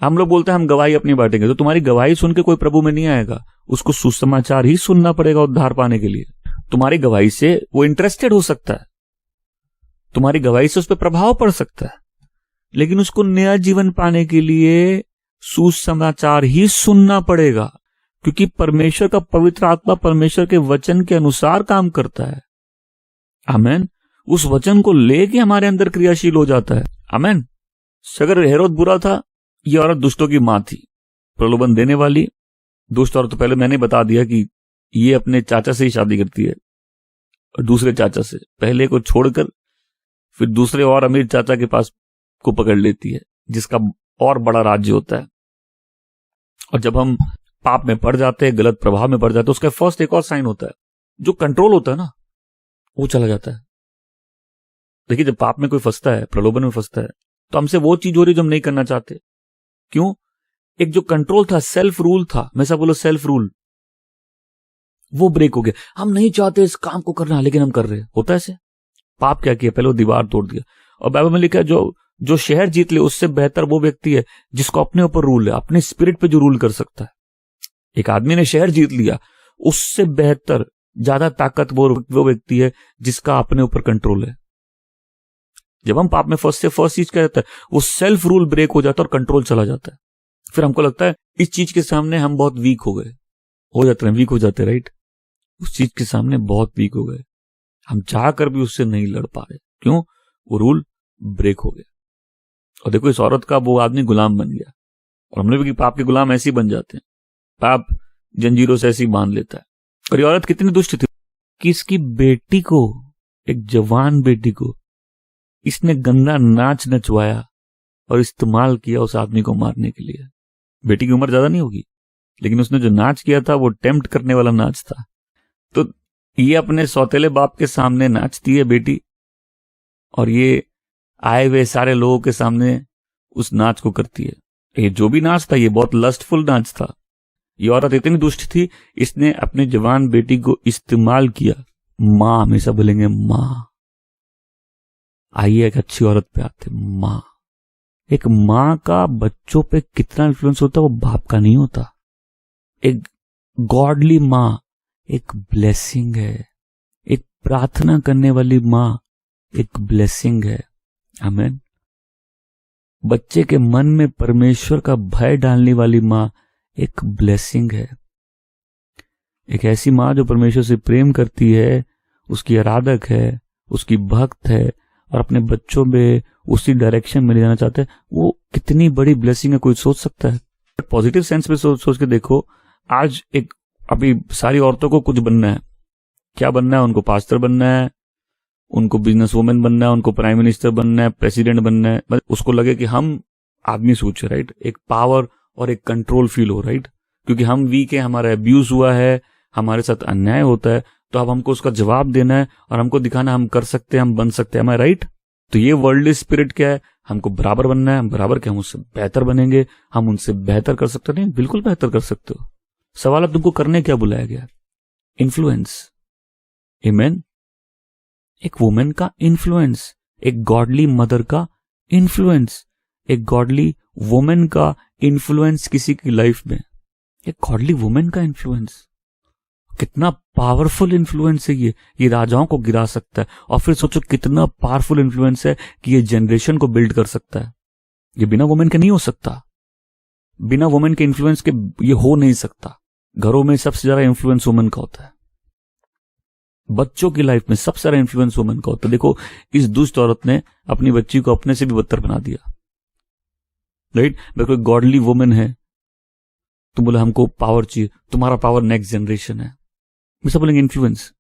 हम लोग बोलते हैं हम गवाही अपनी बांटेंगे, तो तुम्हारी गवाही सुन के कोई प्रभु में नहीं आएगा, उसको सुसमाचार ही सुनना पड़ेगा उद्धार पाने के लिए। तुम्हारी गवाही से वो इंटरेस्टेड हो सकता है, तुम्हारी गवाही से उस पर प्रभाव पड़ सकता है, लेकिन उसको नया जीवन पाने के लिए सुसमाचार ही सुनना पड़ेगा, क्योंकि परमेश्वर का पवित्र आत्मा परमेश्वर के वचन के अनुसार काम करता है। आमीन। उस वचन को लेके हमारे अंदर क्रियाशील हो जाता है। आमीन। अगर हेरोद बुरा था, ये औरत दुष्टों की मां थी, प्रलोभन देने वाली दुष्ट औरत। तो पहले मैंने बता दिया कि ये अपने चाचा से ही शादी करती है, और दूसरे चाचा से, पहले को छोड़कर फिर दूसरे और अमीर चाचा के पास को पकड़ लेती है, जिसका और बड़ा राज्य होता है। और जब हम पाप में पड़ जाते हैं, गलत प्रभाव में पड़ जाते हैं, उसका फर्स्ट एक और साइन होता है, जो कंट्रोल होता है ना, वो चला जाता है। देखिए, जब पाप में कोई फंसता है, प्रलोभन में फंसता है, तो हमसे वो चीज हो रही जो हम नहीं करना चाहते। क्यों? एक जो कंट्रोल था, सेल्फ रूल था, मैं सब बोलो सेल्फ रूल, वो ब्रेक हो गया। हम नहीं चाहते इस काम को करना, लेकिन हम कर रहे। होता है ऐसे। पाप क्या किया? पहले वो दीवार तोड़ दिया। और बाइबल में लिखा है, जो शहर जीत ले उससे बेहतर वो व्यक्ति है जिसको अपने ऊपर रूल है, अपने स्पिरिट पे जो रूल कर सकता है। एक आदमी ने शहर जीत लिया, उससे बेहतर ज्यादा ताकतवर वो व्यक्ति है जिसका अपने ऊपर कंट्रोल है। जब हम पाप में फर्स्ट चीज क्या रहता है, वो सेल्फ रूल ब्रेक हो जाता है और कंट्रोल चला जाता है। फिर हमको लगता है इस चीज के सामने हम बहुत वीक हो गए, वीक हो जाते, राइट। उस चीज के सामने बहुत वीक हो गए, हम चाह कर भी उससे नहीं लड़ पा रहे। क्यों? वो रूल ब्रेक हो गया। और देखो, इस औरत का वो आदमी गुलाम बन गया। और हमने भी पाप के गुलाम ऐसे ही बन जाते हैं, पाप जंजीरों से ऐसे ही बांध लेता है। और ये औरत कितनी दुष्ट थी कि इसकी बेटी को, एक जवान बेटी को, इसने गंदा नाच नचवाया और इस्तेमाल किया उस आदमी को मारने के लिए। बेटी की उम्र ज्यादा नहीं होगी, लेकिन उसने जो नाच किया था वो टेम्प्ट करने वाला नाच था। तो ये अपने सौतेले बाप के सामने नाचती है बेटी, और ये आए हुए सारे लोगों के सामने उस नाच को करती है। ये जो भी नाच था, ये बहुत लस्टफुल नाच था। ये औरत इतनी दुष्ट थी, इसने अपनी जवान बेटी को इस्तेमाल किया। माँ, हमेशा बोलेंगे माँ। आइए एक अच्छी औरत पे आते। माँ, एक माँ का बच्चों पे कितना इन्फ्लुएंस होता है, वो बाप का नहीं होता। एक गॉडली माँ एक ब्लेसिंग है। एक प्रार्थना करने वाली माँ एक ब्लेसिंग है। आमीन। बच्चे के मन में परमेश्वर का भय डालने वाली माँ एक ब्लेसिंग है। एक ऐसी माँ जो परमेश्वर से प्रेम करती है, उसकी आराधक है, उसकी भक्त है, और अपने बच्चों में उसी डायरेक्शन में ले जाना चाहते हैं, वो कितनी बड़ी ब्लेसिंग है, कोई सोच सकता है। पॉजिटिव सेंस में सोच के देखो, आज अभी सारी औरतों को कुछ बनना है। क्या बनना है? उनको पास्टर बनना है, उनको बिजनेस वुमेन बनना है, उनको प्राइम मिनिस्टर बनना है, प्रेसिडेंट बनना है। मतलब उसको लगे कि हम आदमी सोचे, राइट, एक पावर और एक कंट्रोल फील हो, राइट, क्योंकि हम वीक है, हमारा अब्यूज हुआ है, हमारे साथ अन्याय होता है, तो अब हमको उसका जवाब देना है और हमको दिखाना हम कर सकते हैं, हम बन सकते हैं। राइट। तो ये वर्ल्डली स्पिरिट क्या है? हमको बराबर बनना है। हम बराबर क्या, हम उससे बेहतर बनेंगे, हम उनसे बेहतर कर सकते नहीं, बिल्कुल बेहतर कर सकते हो। सवाल अब तुमको करने क्या बुलाया गया? इन्फ्लुएंस। आमीन। एक वुमेन का इन्फ्लुएंस, एक गॉडली मदर का इन्फ्लुएंस, एक गॉडली वुमेन का इन्फ्लुएंस किसी की लाइफ में, एक गॉडली वुमेन का इन्फ्लुएंस, कितना पावरफुल इन्फ्लुएंस है ये राजाओं को गिरा सकता है। और फिर सोचो कितना पावरफुल इन्फ्लुएंस है कि ये जनरेशन को बिल्ड कर सकता है। ये बिना वुमेन के नहीं हो सकता, बिना वुमेन के इन्फ्लुएंस के ये हो नहीं सकता। घरों में सबसे ज्यादा इन्फ्लुएंस वुमेन का होता है, बच्चों की लाइफ में सबसे ज्यादा इन्फ्लुएंस वुमेन का होता है। देखो, इस दुष्ट औरत ने अपनी बच्ची को अपने से भी बदतर बना दिया। राइट। मैं कोई गॉडली वुमेन है, तुम बोले हमको पावर चाहिए, तुम्हारा पावर नेक्स्ट जनरेशन है, मैं सब बोलेंगे इन्फ्लुएंस।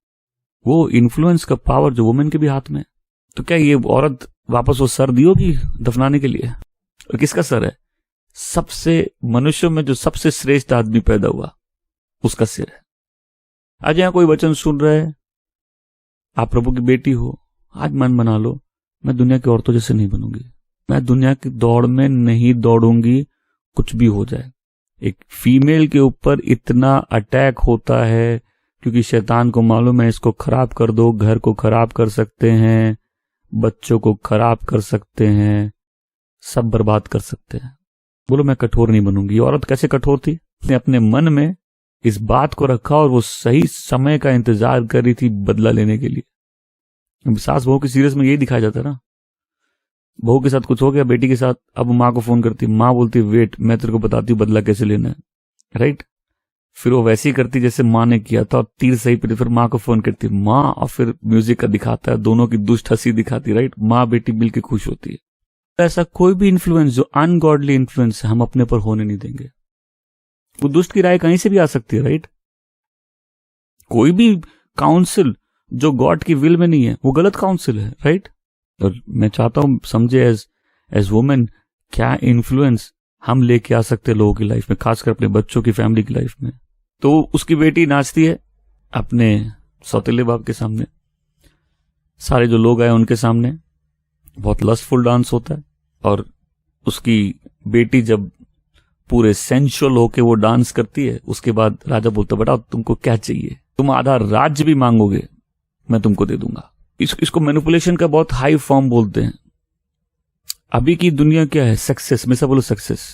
वो इन्फ्लुएंस का पावर जो वुमेन के भी हाथ में, तो क्या ये औरत वापस वो सर दी होगी दफनाने के लिए? और किसका सर है? सबसे मनुष्यों में जो सबसे श्रेष्ठ आदमी पैदा हुआ उसका सिर है। आज यहां कोई वचन सुन रहा है, आप प्रभु की बेटी हो, आज मन बना लो, मैं दुनिया की औरतों जैसे नहीं बनूंगी, मैं दुनिया की दौड़ में नहीं दौड़ूंगी, कुछ भी हो जाए। एक फीमेल के ऊपर इतना अटैक होता है क्योंकि शैतान को मालूम है इसको खराब कर दो, घर को खराब कर सकते हैं, बच्चों को खराब कर सकते हैं, सब बर्बाद कर सकते हैं। बोलो मैं कठोर नहीं बनूंगी। औरत कैसे कठोर थी? उसने अपने मन में इस बात को रखा और वो सही समय का इंतजार कर रही थी बदला लेने के लिए। सास बहू की सीरियस में यही दिखाया जाता है ना, बहू के साथ कुछ हो गया, बेटी के साथ, अब माँ को फोन करती, माँ बोलती वेट मैं तेरे को बताती हूँ बदला कैसे लेना है, राइट। फिर वो वैसे ही करती जैसे माँ ने किया था, और तीर सही पे फिर माँ को फोन करती माँ, और फिर म्यूजिक का दिखाता है, दोनों की दुष्ट हंसी दिखाती, राइट। माँ बेटी मिलकर खुश होती है। ऐसा कोई भी इन्फ्लुएंस जो अनगॉडली इन्फ्लुएंस है हम अपने पर होने नहीं देंगे। वो दुष्ट की राय कहीं से भी आ सकती है, राइट। कोई भी काउंसिल जो गॉड की विल में नहीं है वो गलत काउंसिल है, राइट। और मैं चाहता हूं समझे एज वुमेन क्या इन्फ्लुएंस हम लेके आ सकते हैं लोगों की लाइफ में, खासकर अपने बच्चों की, फैमिली की लाइफ में। तो उसकी बेटी नाचती है अपने सौतेले बाप के सामने, सारे जो लोग आए उनके सामने, बहुत लस्टफुल डांस होता है। और उसकी बेटी जब पूरे सेंशुअल होके वो डांस करती है, उसके बाद राजा बोलता बेटा तुमको क्या चाहिए, तुम आधा राज्य भी मांगोगे मैं तुमको दे दूंगा। इसको मैनिपुलेशन का बहुत हाई फॉर्म बोलते हैं। अभी की दुनिया क्या है? सक्सेस में सब बोलो सक्सेस।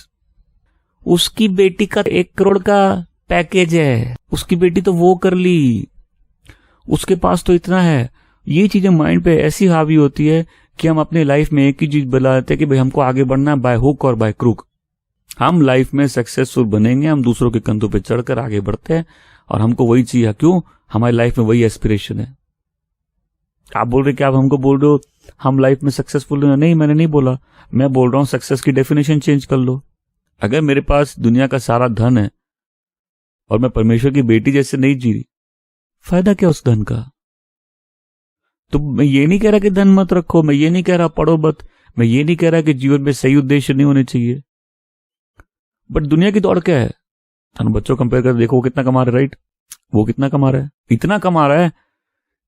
उसकी बेटी का 1 करोड़ का पैकेज है, उसकी बेटी तो वो कर ली, उसके पास तो इतना है। ये चीजें माइंड पे ऐसी हावी होती है कि हम अपने लाइफ में एक ही चीज बना लेते हैं कि भाई हमको आगे बढ़ना है बाय हुक और बाय क्रूक। हम लाइफ में सक्सेसफुल बनेंगे, हम दूसरों के कंधों पे चढ़कर आगे बढ़ते हैं और हमको वही चाहिए। क्यों? हमारी लाइफ में वही एस्पिरेशन है। आप बोल रहे कि आप हमको बोल रहे हो हम लाइफ में सक्सेसफुल नहीं, मैंने नहीं बोला। मैं बोल रहा हूं सक्सेस की डेफिनेशन चेंज कर लो। अगर मेरे पास दुनिया का सारा धन है और मैं परमेश्वर की बेटी जैसे नहीं जी रही, फायदा क्या उस धन का? तो मैं ये नहीं कह रहा कि धन मत रखो, मैं ये नहीं कह रहा पढ़ो मत, मैं ये नहीं कह रहा कि जीवन में सही उद्देश्य नहीं होने चाहिए, बट दुनिया की दौड़ क्या है? बच्चों कंपेयर कर देखो वो कितना कमा रहा है, राइट। वो कितना कमा रहा है? इतना कमा रहा है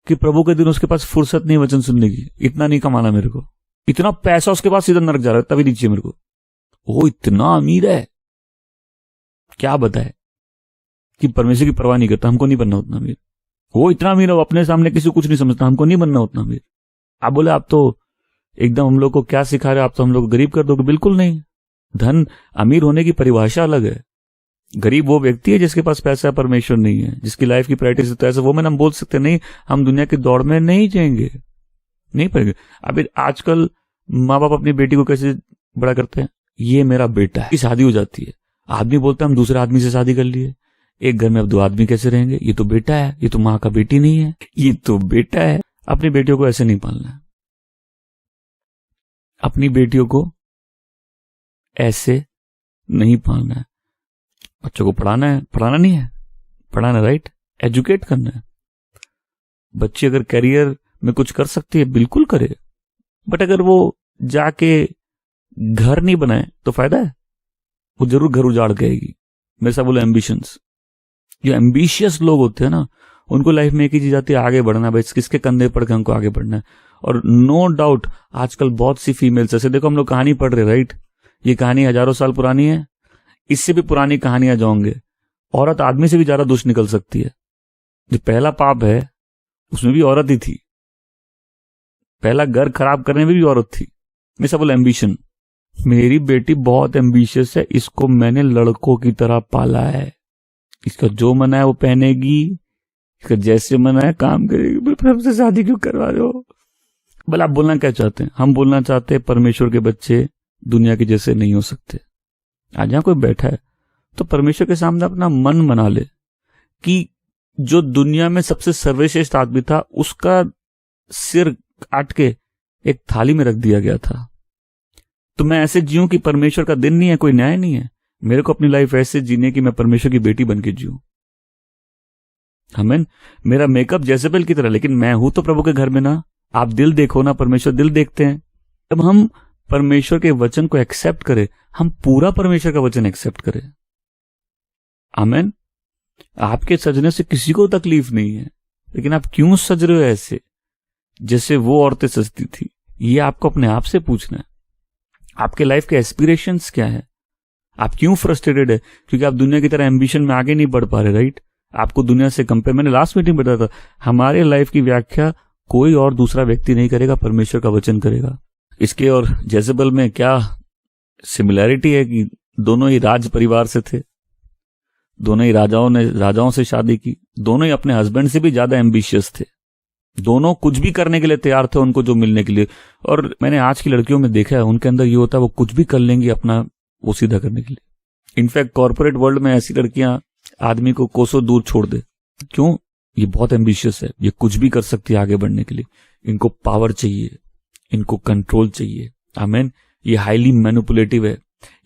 कि प्रभु के दिन उसके पास फुर्सत नहीं वचन सुनने की। इतना नहीं कमाना मेरे को, इतना पैसा उसके पास सीधा नरक जा रहा है, तभी दीजिए मेरे को। वो इतना अमीर है, क्या बताए कि परमेश्वर की परवाह नहीं करता। हमको नहीं बनना उतना अमीर। वो इतना अमीर है, वो अपने सामने किसी को कुछ नहीं समझता। हमको नहीं बनना उतना अमीर। आप बोले आप तो एकदम हम लोग को क्या सिखा रहे हो, आप तो हम लोग गरीब कर दोगे। बिल्कुल नहीं। धन अमीर होने की परिभाषा अलग है। गरीब वो व्यक्ति है जिसके पास पैसा परमेश्वर नहीं है, जिसकी लाइफ की प्रायोरिटी तो ऐसा वो मैंने हम बोल सकते नहीं हम दुनिया की दौड़ में नहीं जाएंगे, नहीं पड़ेंगे। अभी आजकल माँ बाप अपनी बेटी को कैसे बड़ा करते हैं, ये मेरा बेटा है, शादी हो जाती है, आदमी बोलता है हम दूसरे आदमी से शादी कर लिए, एक घर में अब 2 आदमी कैसे रहेंगे, ये तो बेटा है, ये तो माँ का बेटी नहीं है, ये तो बेटा है। अपनी बेटियों को ऐसे नहीं पालना है, अपनी बेटियों को ऐसे नहीं पालना है। बच्चों को पढ़ाना है, पढ़ाना नहीं है, पढ़ाना, राइट, एजुकेट करना है। बच्ची अगर करियर में कुछ कर सकती है बिल्कुल करे, बट अगर वो जाके घर नहीं बनाए तो फायदा है? वो जरूर घर उजाड़ के आएगी। मेरे साथ बोले एम्बिशंस, जो एम्बिशियस लोग होते हैं ना उनको लाइफ में एक ही चीज आती है, आगे बढ़ना। भाई किसके कंधे पड़ के हमको आगे बढ़ना है। और नो डाउट आजकल बहुत सी फीमेल्स ऐसे, देखो हम लोग कहानी पढ़ रहे, राइट, ये कहानी हजारों साल पुरानी है, इससे भी पुरानी कहानियां जाओगे। औरत आदमी से भी ज्यादा दुष्ट निकल सकती है। जो पहला पाप है उसमें भी औरत ही थी, पहला घर खराब करने में भी औरत थी। मैं सब बोला एम्बिशन, मेरी बेटी बहुत एम्बिशियस है, इसको मैंने लड़कों की तरह पाला है, इसका जो मना है वो पहनेगी, इसका जैसे मना है काम करेगी। बोले हमसे शादी क्यों करवा रहे हो? बोले आप बोलना क्या चाहते हैं? हम बोलना चाहते हैं परमेश्वर के बच्चे दुनिया के जैसे नहीं हो सकते। आज यहां कोई बैठा है तो परमेश्वर के सामने अपना मन बना ले कि जो दुनिया में सबसे सर्वश्रेष्ठ आदमी था उसका सिर काट के एक थाली में रख दिया गया था। तो मैं ऐसे जीऊं कि परमेश्वर का दिन नहीं है, कोई न्याय नहीं है। मेरे को अपनी लाइफ ऐसे जीने की मैं परमेश्वर की बेटी बन के जीऊं। आमीन। मेरा मेकअप जेजेबेल की तरह, लेकिन मैं हूं तो प्रभु के घर में ना। आप दिल देखो ना, परमेश्वर दिल देखते हैं। जब हम परमेश्वर के वचन को एक्सेप्ट करें, हम पूरा परमेश्वर का वचन एक्सेप्ट करें। आमीन। आपके सजने से किसी को तकलीफ नहीं है, लेकिन आप क्यों सज रहे हो ऐसे? जैसे वो औरतें सजती थी? ये आपको अपने आप से पूछना है। आपके लाइफ के एस्पिरेशंस क्या है? आप क्यों फ्रस्ट्रेटेड है? क्योंकि आप दुनिया की तरह एम्बिशन में आगे नहीं बढ़ पा रहे, राइट? आपको दुनिया से कंपेयर, मैंने लास्ट मीटिंग में बताया था, हमारे लाइफ की व्याख्या कोई और दूसरा व्यक्ति नहीं करेगा, परमेश्वर का वचन करेगा। इसके और जेजेबल में क्या सिमिलैरिटी है कि दोनों ही राज परिवार से थे, दोनों ही राजाओं से शादी की, दोनों ही अपने हस्बैंड से भी ज्यादा एम्बिशियस थे, दोनों कुछ भी करने के लिए तैयार थे उनको जो मिलने के लिए। और मैंने आज की लड़कियों में देखा है, उनके अंदर ये होता है वो कुछ भी कर लेंगी अपना वो सीधा करने के लिए। इनफैक्ट कॉर्पोरेट वर्ल्ड में ऐसी लड़कियां आदमी को कोसों दूर छोड़ दे। क्यों? ये बहुत एम्बिशियस है, ये कुछ भी कर सकती है आगे बढ़ने के लिए। इनको पावर चाहिए, इनको कंट्रोल चाहिए। आमीन। ये हाईली मैनिपुलेटिव है,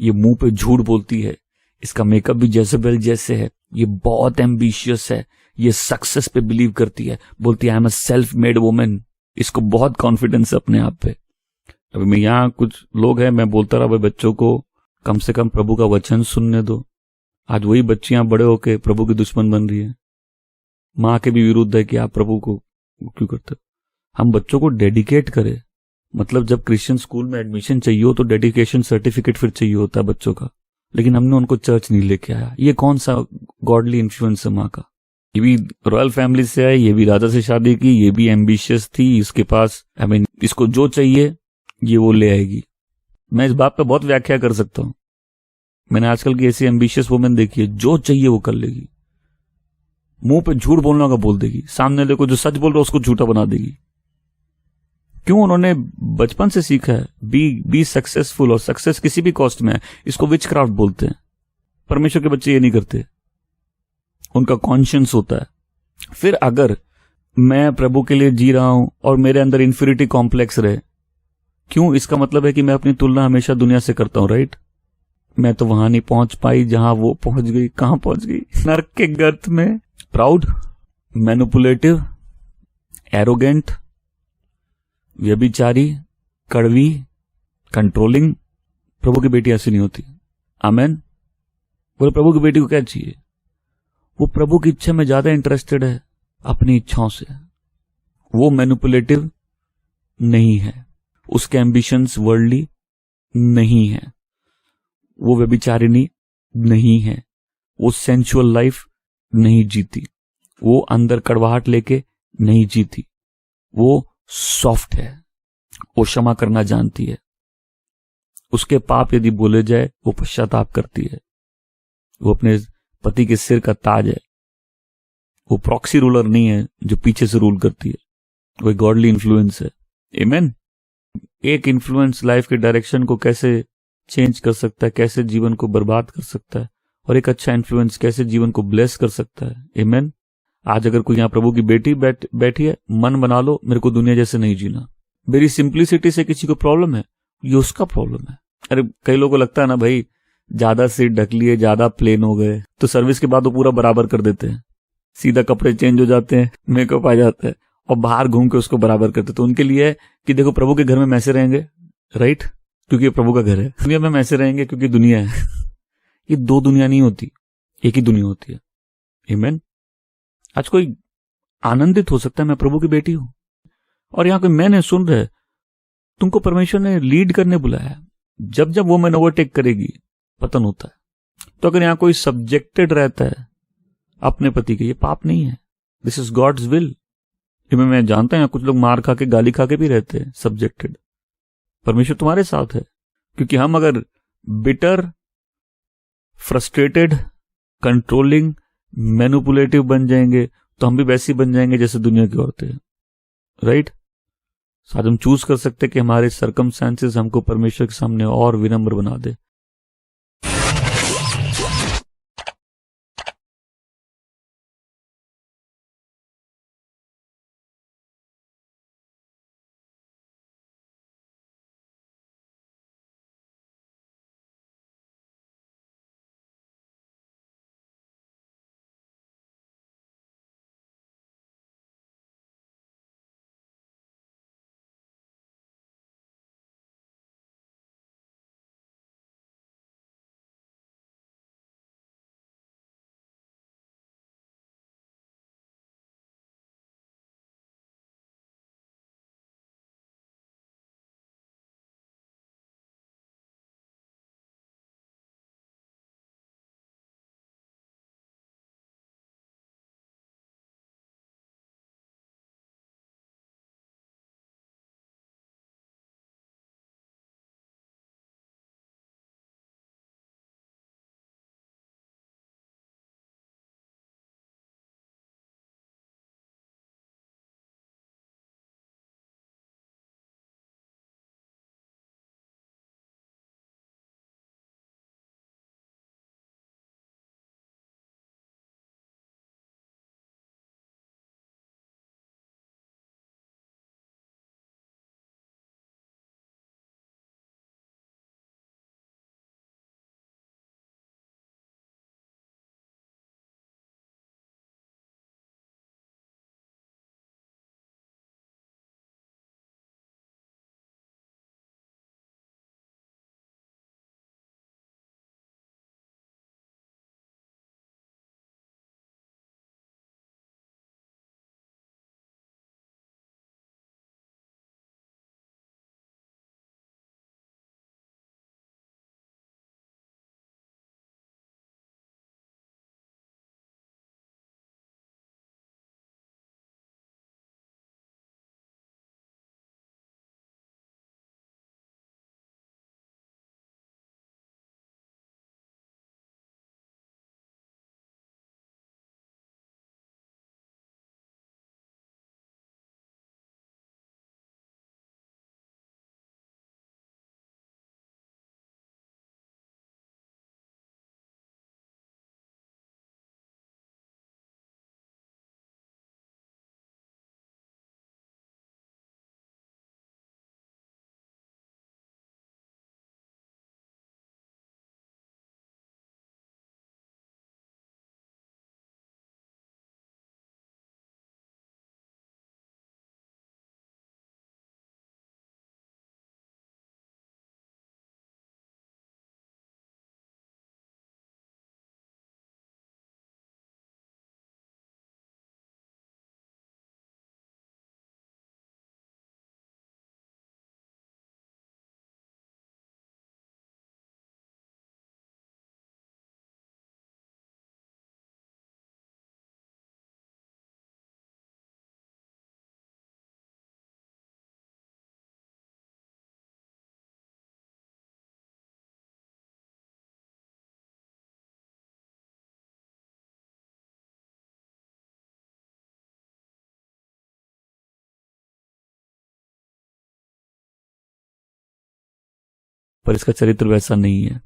ये मुंह पे झूठ बोलती है, इसका मेकअप भी जेजेबेल जैसे है, ये बहुत एम्बिशियस है, ये सक्सेस पे बिलीव करती है, बोलती है I am a self made women. इसको बहुत कॉन्फिडेंस है अपने आप पे। अभी मैं यहाँ कुछ लोग हैं, मैं बोलता रहा भाई बच्चों को कम से कम प्रभु का वचन सुनने दो। आज वही बच्चियां बड़े होके प्रभु की दुश्मन बन रही है। माँ के भी विरुद्ध है कि आप प्रभु को क्यों करते हो। हम बच्चों को डेडिकेट करें। मतलब जब क्रिश्चियन स्कूल में एडमिशन चाहिए हो तो डेडिकेशन सर्टिफिकेट फिर चाहिए होता है बच्चों का, लेकिन हमने उनको चर्च नहीं लेके आया। ये कौन सा गॉडली इन्फ्लुएंस है माँ का? ये भी रॉयल फैमिली से है, ये भी राजा से शादी की, ये भी एम्बिशियस थी, इसके पास इसको जो चाहिए ये वो ले आएगी। मैं इस बात पे बहुत व्याख्या कर सकता हूं। मैंने आजकल की ऐसी एम्बिशियस वुमेन देखी है, जो चाहिए वो कर लेगी। मुंह पे झूठ बोलना का बोल देगी, सामने देखो जो सच बोल रहा है उसको झूठा बना देगी। क्यों? उन्होंने बचपन से सीखा है बी सक्सेसफुल, और सक्सेस किसी भी कॉस्ट में है। इसको विचक्राफ्ट बोलते हैं। परमेश्वर के बच्चे ये नहीं करते, उनका कॉन्शियंस होता है। फिर अगर मैं प्रभु के लिए जी रहा हूं और मेरे अंदर इंफीरियरिटी कॉम्प्लेक्स रहे, क्यों? इसका मतलब है कि मैं अपनी तुलना हमेशा दुनिया से करता हूं, राइट? मैं तो वहां नहीं पहुंच पाई जहां वो पहुंच गई। कहां पहुंच गई? नरक के गर्त में। प्राउड, मैनिपुलेटिव, एरोगेंट, व्यभिचारी, कड़वी, कंट्रोलिंग। प्रभु की बेटी ऐसी नहीं होती। आमेन। बोले प्रभु की बेटी को क्या चाहिए? वो प्रभु की इच्छा में ज्यादा इंटरेस्टेड है अपनी इच्छाओं से। वो मैनिपुलेटिव नहीं है, उसके एम्बिशंस वर्ल्डली नहीं है, वो व्यभिचारिणी नहीं है, वो सेंसुअल लाइफ नहीं जीती, वो अंदर कड़वाहट लेके नहीं जीती, वो सॉफ्ट है, वो क्षमा करना जानती है। उसके पाप यदि बोले जाए वो पश्चाताप करती है। वो अपने पति के सिर का ताज है। वो प्रॉक्सी रूलर नहीं है जो पीछे से रूल करती है, वो गॉडली इन्फ्लुएंस है। आमेन। एक इन्फ्लुएंस लाइफ के डायरेक्शन को कैसे चेंज कर सकता है, कैसे जीवन को बर्बाद कर सकता है, और एक अच्छा इन्फ्लुएंस कैसे जीवन को ब्लेस कर सकता है। आमेन। आज अगर कोई यहां प्रभु की बेटी बैठी है, मन बना लो मेरे को दुनिया जैसे नहीं जीना। मेरी सिंप्लिसिटी से किसी को प्रॉब्लम है, ये उसका प्रॉब्लम है। अरे कई लोगों को लगता है ना भाई ज्यादा सिर ढक लिए, ज्यादा प्लेन हो गए तो सर्विस के बाद वो पूरा बराबर कर देते हैं, सीधा कपड़े चेंज हो जाते हैं, मेकअप आ जाता है और बाहर घूम के उसको बराबर करते। तो उनके लिए है कि देखो प्रभु के घर में मैसे रहेंगे, राइट? क्योंकि ये प्रभु का घर है। दुनिया में मैसे रहेंगे क्योंकि दुनिया है। ये दो दुनिया नहीं होती, एक ही दुनिया होती है। आमीन। आज कोई आनंदित हो सकता है मैं प्रभु की बेटी हूं, और यहां कोई मैंने सुन रहे, तुमको परमेश्वर ने लीड करने बुलाया। जब जब वो मैन ओवरटेक करेगी पतन होता है। तो अगर यहां कोई सब्जेक्टेड रहता है अपने पति के, ये पाप नहीं है, दिस इज गॉड्स विल। मैं जानता हूं कुछ लोग मार खा के गाली खा के भी रहते हैं सब्जेक्टेड। परमेश्वर तुम्हारे साथ है, क्योंकि हम अगर बिटर, फ्रस्ट्रेटेड, कंट्रोलिंग, मैनिपुलेटिव बन जाएंगे तो हम भी वैसी बन जाएंगे जैसे दुनिया की औरतें, राइट? आज हम चूज कर सकते कि हमारे सरकमस्टेंसेस हमको परमेश्वर के सामने और विनम्र बना दे। पर इसका चरित्र वैसा नहीं है।